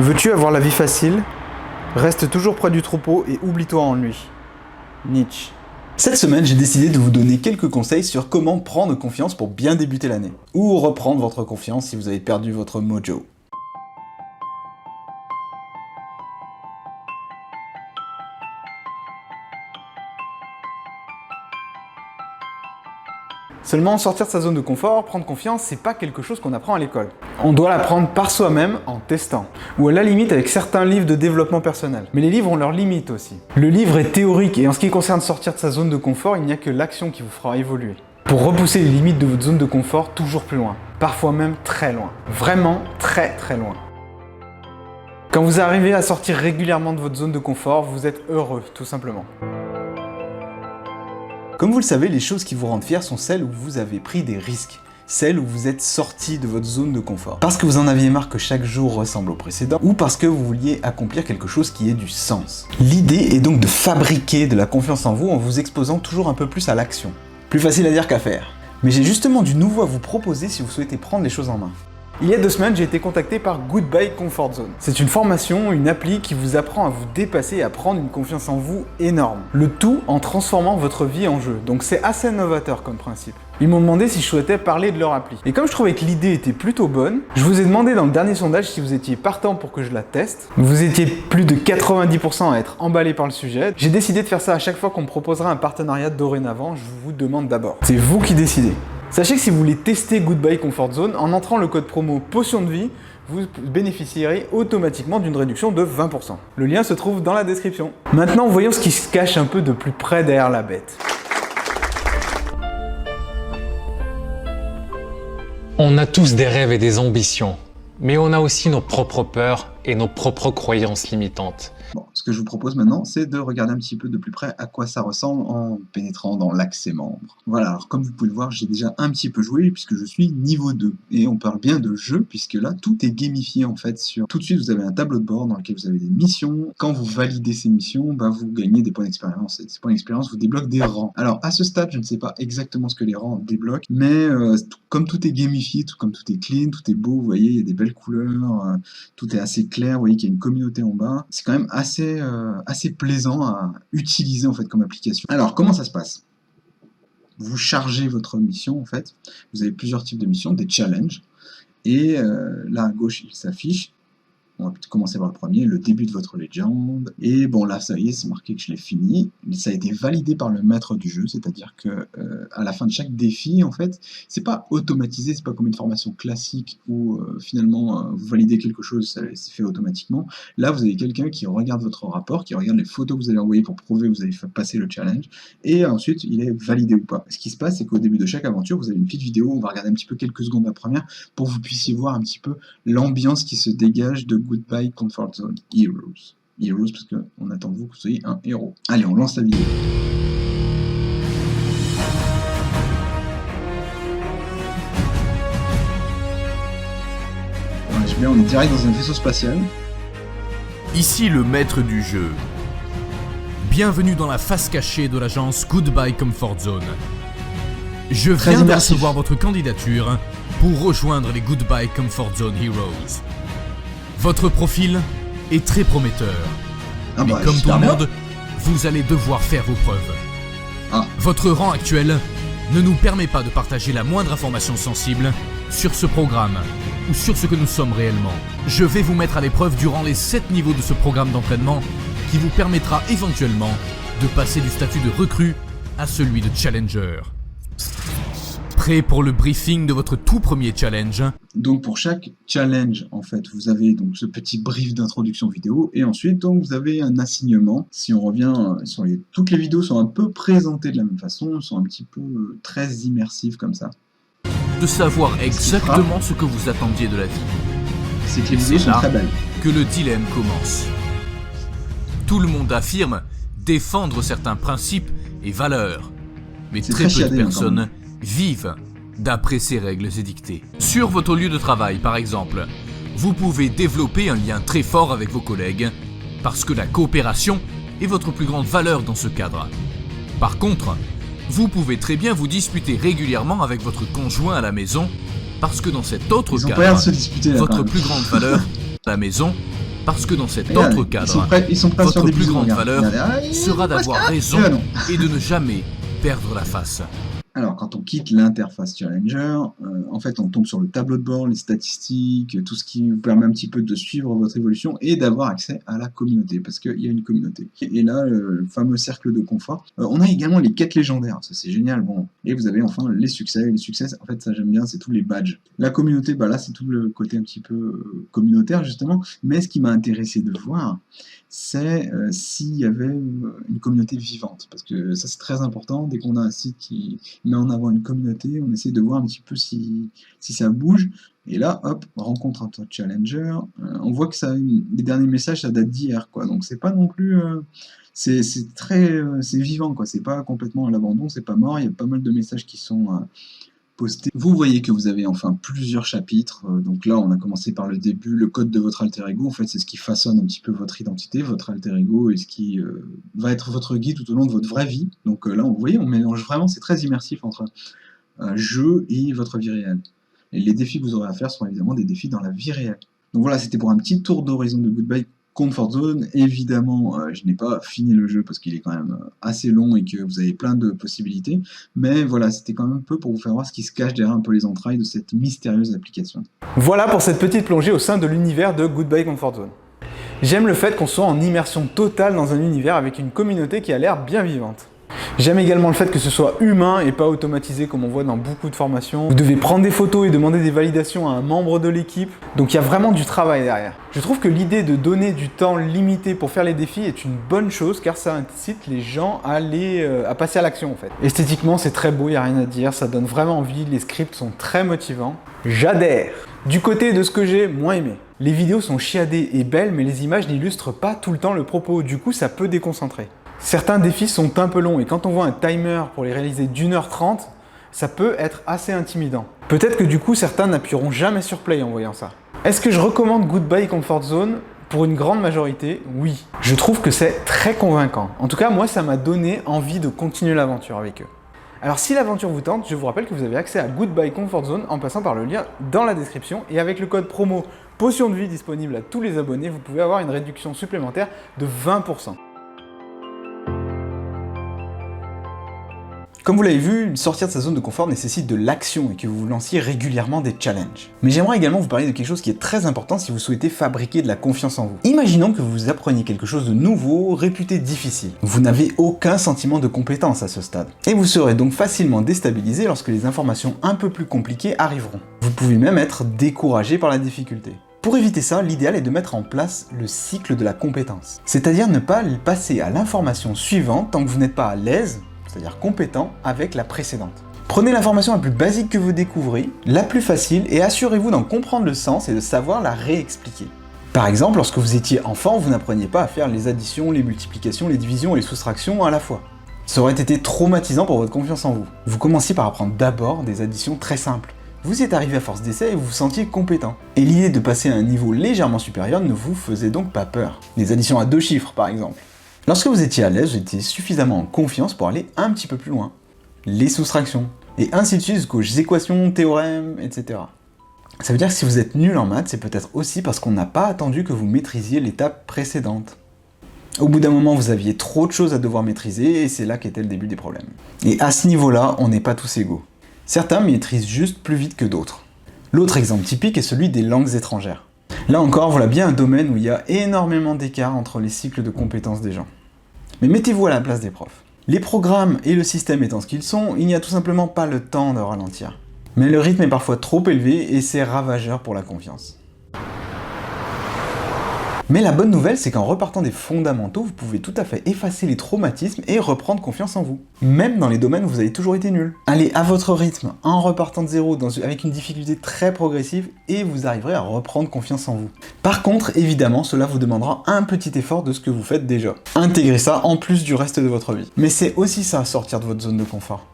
Veux-tu avoir la vie facile? Reste toujours près du troupeau et oublie-toi en lui. Nietzsche. Cette semaine, j'ai décidé de vous donner quelques conseils sur comment prendre confiance pour bien débuter l'année. Ou reprendre votre confiance si vous avez perdu votre mojo. Seulement sortir de sa zone de confort, prendre confiance, c'est pas quelque chose qu'on apprend à l'école. On doit l'apprendre par soi-même en testant. Ou à la limite avec certains livres de développement personnel. Mais les livres ont leurs limites aussi. Le livre est théorique et en ce qui concerne sortir de sa zone de confort, il n'y a que l'action qui vous fera évoluer. Pour repousser les limites de votre zone de confort toujours plus loin. Parfois même très loin. Vraiment très très loin. Quand vous arrivez à sortir régulièrement de votre zone de confort, vous êtes heureux, tout simplement. Comme vous le savez, les choses qui vous rendent fiers sont celles où vous avez pris des risques. Celles où vous êtes sorti de votre zone de confort. Parce que vous en aviez marre que chaque jour ressemble au précédent, ou parce que vous vouliez accomplir quelque chose qui ait du sens. L'idée est donc de fabriquer de la confiance en vous en vous exposant toujours un peu plus à l'action. Plus facile à dire qu'à faire. Mais j'ai justement du nouveau à vous proposer si vous souhaitez prendre les choses en main. Il y a 2 semaines, j'ai été contacté par Goodbye Comfort Zone. C'est une formation, une appli qui vous apprend à vous dépasser et à prendre une confiance en vous énorme. Le tout en transformant votre vie en jeu. Donc c'est assez novateur comme principe. Ils m'ont demandé si je souhaitais parler de leur appli. Et comme je trouvais que l'idée était plutôt bonne, je vous ai demandé dans le dernier sondage si vous étiez partant pour que je la teste. Vous étiez plus de 90% à être emballé par le sujet. J'ai décidé de faire ça à chaque fois qu'on me proposera un partenariat dorénavant. Je vous demande d'abord. C'est vous qui décidez. Sachez que si vous voulez tester Goodbye Comfort Zone, en entrant le code promo Potion de vie, vous bénéficierez automatiquement d'une réduction de 20%. Le lien se trouve dans la description. Maintenant, voyons ce qui se cache un peu de plus près derrière la bête. On a tous des rêves et des ambitions, mais on a aussi nos propres peurs et nos propres croyances limitantes. Bon, ce que je vous propose maintenant, c'est de regarder un petit peu de plus près à quoi ça ressemble en pénétrant dans l'accès membre. Voilà, alors comme vous pouvez le voir, j'ai déjà un petit peu joué puisque je suis niveau 2. Et on parle bien de jeu puisque là, tout est gamifié en fait. Tout de suite, vous avez un tableau de bord dans lequel vous avez des missions. Quand vous validez ces missions, vous gagnez des points d'expérience. Et ces points d'expérience vous débloquent des rangs. Alors à ce stade, je ne sais pas exactement ce que les rangs débloquent, mais comme tout est gamifié, comme tout est clean, tout est beau, vous voyez, il y a des belles couleurs, tout est assez clair, vous voyez qu'il y a une communauté en bas. C'est quand même assez plaisant à utiliser en fait comme application. Alors comment ça se passe? Vous chargez votre mission en fait, vous avez plusieurs types de missions, des challenges, et là à gauche il s'affiche. On va commencer par le premier, le début de votre légende. Et bon là ça y est, c'est marqué que je l'ai fini. Ça a été validé par le maître du jeu, c'est-à-dire que à la fin de chaque défi, en fait, c'est pas automatisé, c'est pas comme une formation classique où finalement vous validez quelque chose, ça c'est fait automatiquement. Là vous avez quelqu'un qui regarde votre rapport, qui regarde les photos que vous avez envoyées pour prouver que vous avez passé le challenge, et ensuite il est validé ou pas. Ce qui se passe, c'est qu'au début de chaque aventure, vous avez une petite vidéo, on va regarder un petit peu quelques secondes la première, pour que vous puissiez voir un petit peu l'ambiance qui se dégage de Goodbye Comfort Zone Heroes. Heroes parce qu'on attend de vous que vous soyez un héros. Allez, on lance la vidéo. Ouais, on est direct dans un vaisseau spatial. Ici le maître du jeu. Bienvenue dans la face cachée de l'agence Goodbye Comfort Zone. Je viens de recevoir votre candidature pour rejoindre les Goodbye Comfort Zone Heroes. Votre profil est très prometteur, mais comme tout le monde, vous allez devoir faire vos preuves. Votre rang actuel ne nous permet pas de partager la moindre information sensible sur ce programme ou sur ce que nous sommes réellement. Je vais vous mettre à l'épreuve durant les 7 niveaux de ce programme d'entraînement qui vous permettra éventuellement de passer du statut de recrue à celui de challenger. Prêt pour le briefing de votre tout premier challenge? Donc pour chaque challenge, en fait, vous avez donc ce petit brief d'introduction vidéo, et ensuite donc vous avez un assignement. Si on revient sur toutes les vidéos sont un peu présentées de la même façon, sont un petit peu très immersives comme ça. De savoir exactement ce que vous attendiez de la vie. C'est que les vidéos sont très belles. Que le dilemme commence. Tout le monde affirme défendre certains principes et valeurs, mais très peu de personnes vivent d'après ces règles édictées. Sur votre lieu de travail, par exemple, vous pouvez développer un lien très fort avec vos collègues parce que la coopération est votre plus grande valeur dans ce cadre. Par contre, vous pouvez très bien vous disputer régulièrement avec votre conjoint à la maison parce que dans cet autre cadre, votre plus grande valeur à la maison Parce que dans cet Regardez, autre cadre, ils sont prêts sur votre des plus bisous, grande regarde. valeur Regardez, sera d'avoir raison ah non. et de ne jamais perdre la face. Alors, quand on quitte l'interface Challenger, en fait, on tombe sur le tableau de bord, les statistiques, tout ce qui vous permet un petit peu de suivre votre évolution et d'avoir accès à la communauté, parce qu'il y a une communauté. Et là, le fameux cercle de confort. On a également les quêtes légendaires, ça c'est génial. Bon. Et vous avez enfin les succès. Les succès, en fait, ça j'aime bien, c'est tous les badges. La communauté, bah là, c'est tout le côté un petit peu communautaire, justement. Mais ce qui m'a intéressé de voir, c'est s'il y avait une communauté vivante, parce que ça c'est très important. Dès qu'on a un site qui met en avant une communauté, on essaie de voir un petit peu si ça bouge. Et là, hop, rencontre entre challenger, on voit que ça, les derniers messages, ça date d'hier, quoi. Donc c'est pas non plus, c'est vivant, quoi. C'est pas complètement à l'abandon, c'est pas mort. Il y a pas mal de messages qui sont postés. Vous voyez que vous avez enfin plusieurs chapitres. Donc là, on a commencé par le début, le code de votre alter ego. En fait, c'est ce qui façonne un petit peu votre identité, votre alter ego, et ce qui va être votre guide tout au long de votre vraie vie. Donc là, vous voyez, on mélange vraiment, c'est très immersif entre jeu et votre vie réelle. Et les défis que vous aurez à faire sont évidemment des défis dans la vie réelle. Donc voilà, c'était pour un petit tour d'horizon de Goodbye Comfort Zone. Évidemment, je n'ai pas fini le jeu parce qu'il est quand même assez long et que vous avez plein de possibilités. Mais voilà, c'était quand même un peu pour vous faire voir ce qui se cache derrière un peu les entrailles de cette mystérieuse application. Voilà pour cette petite plongée au sein de l'univers de Goodbye Comfort Zone. J'aime le fait qu'on soit en immersion totale dans un univers avec une communauté qui a l'air bien vivante. J'aime également le fait que ce soit humain et pas automatisé comme on voit dans beaucoup de formations. Vous devez prendre des photos et demander des validations à un membre de l'équipe. Donc il y a vraiment du travail derrière. Je trouve que l'idée de donner du temps limité pour faire les défis est une bonne chose car ça incite les gens à passer à l'action en fait. Esthétiquement c'est très beau, il n'y a rien à dire, ça donne vraiment envie, les scripts sont très motivants. J'adhère. Du côté de ce que j'ai moins aimé. Les vidéos sont chiadées et belles mais les images n'illustrent pas tout le temps le propos, du coup ça peut déconcentrer. Certains défis sont un peu longs et quand on voit un timer pour les réaliser d'1h30, ça peut être assez intimidant. Peut-être que du coup certains n'appuieront jamais sur play en voyant ça. Est-ce que je recommande Goodbye Comfort Zone? Pour une grande majorité, oui. Je trouve que c'est très convaincant. En tout cas, moi ça m'a donné envie de continuer l'aventure avec eux. Alors si l'aventure vous tente, je vous rappelle que vous avez accès à Goodbye Comfort Zone en passant par le lien dans la description et avec le code promo Potion de vie disponible à tous les abonnés, vous pouvez avoir une réduction supplémentaire de 20%. Comme vous l'avez vu, sortir de sa zone de confort nécessite de l'action et que vous lanciez régulièrement des challenges. Mais j'aimerais également vous parler de quelque chose qui est très important si vous souhaitez fabriquer de la confiance en vous. Imaginons que vous appreniez quelque chose de nouveau, réputé difficile. Vous n'avez aucun sentiment de compétence à ce stade. Et vous serez donc facilement déstabilisé lorsque les informations un peu plus compliquées arriveront. Vous pouvez même être découragé par la difficulté. Pour éviter ça, l'idéal est de mettre en place le cycle de la compétence. C'est-à-dire ne pas passer à l'information suivante tant que vous n'êtes pas à l'aise, c'est-à-dire compétent, avec la précédente. Prenez l'information la plus basique que vous découvrez, la plus facile, et assurez-vous d'en comprendre le sens et de savoir la réexpliquer. Par exemple, lorsque vous étiez enfant, vous n'appreniez pas à faire les additions, les multiplications, les divisions et les soustractions à la fois. Ça aurait été traumatisant pour votre confiance en vous. Vous commenciez par apprendre d'abord des additions très simples. Vous y êtes arrivé à force d'essais et vous vous sentiez compétent. Et l'idée de passer à un niveau légèrement supérieur ne vous faisait donc pas peur. Les additions à 2 chiffres, par exemple. Lorsque vous étiez à l'aise, vous étiez suffisamment en confiance pour aller un petit peu plus loin. Les soustractions, et ainsi de suite jusqu'aux équations, théorèmes, etc. Ça veut dire que si vous êtes nul en maths, c'est peut-être aussi parce qu'on n'a pas attendu que vous maîtrisiez l'étape précédente. Au bout d'un moment, vous aviez trop de choses à devoir maîtriser, et c'est là qu'était le début des problèmes. Et à ce niveau-là, on n'est pas tous égaux. Certains maîtrisent juste plus vite que d'autres. L'autre exemple typique est celui des langues étrangères. Là encore, voilà bien un domaine où il y a énormément d'écart entre les cycles de compétences des gens. Mais mettez-vous à la place des profs. Les programmes et le système étant ce qu'ils sont, il n'y a tout simplement pas le temps de ralentir. Mais le rythme est parfois trop élevé et c'est ravageur pour la confiance. Mais la bonne nouvelle, c'est qu'en repartant des fondamentaux, vous pouvez tout à fait effacer les traumatismes et reprendre confiance en vous. Même dans les domaines où vous avez toujours été nul. Allez à votre rythme, en repartant de zéro, avec une difficulté très progressive, et vous arriverez à reprendre confiance en vous. Par contre, évidemment, cela vous demandera un petit effort de ce que vous faites déjà. Intégrez ça en plus du reste de votre vie. Mais c'est aussi ça, sortir de votre zone de confort.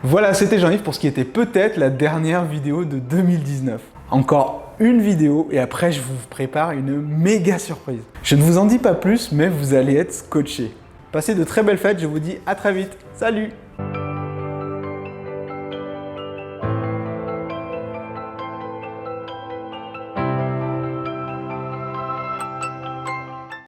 Voilà, c'était Jean-Yves pour ce qui était peut-être la dernière vidéo de 2019. Encore une vidéo et après je vous prépare une méga surprise. Je ne vous en dis pas plus, mais vous allez être scotché. Passez de très belles fêtes, je vous dis à très vite. Salut!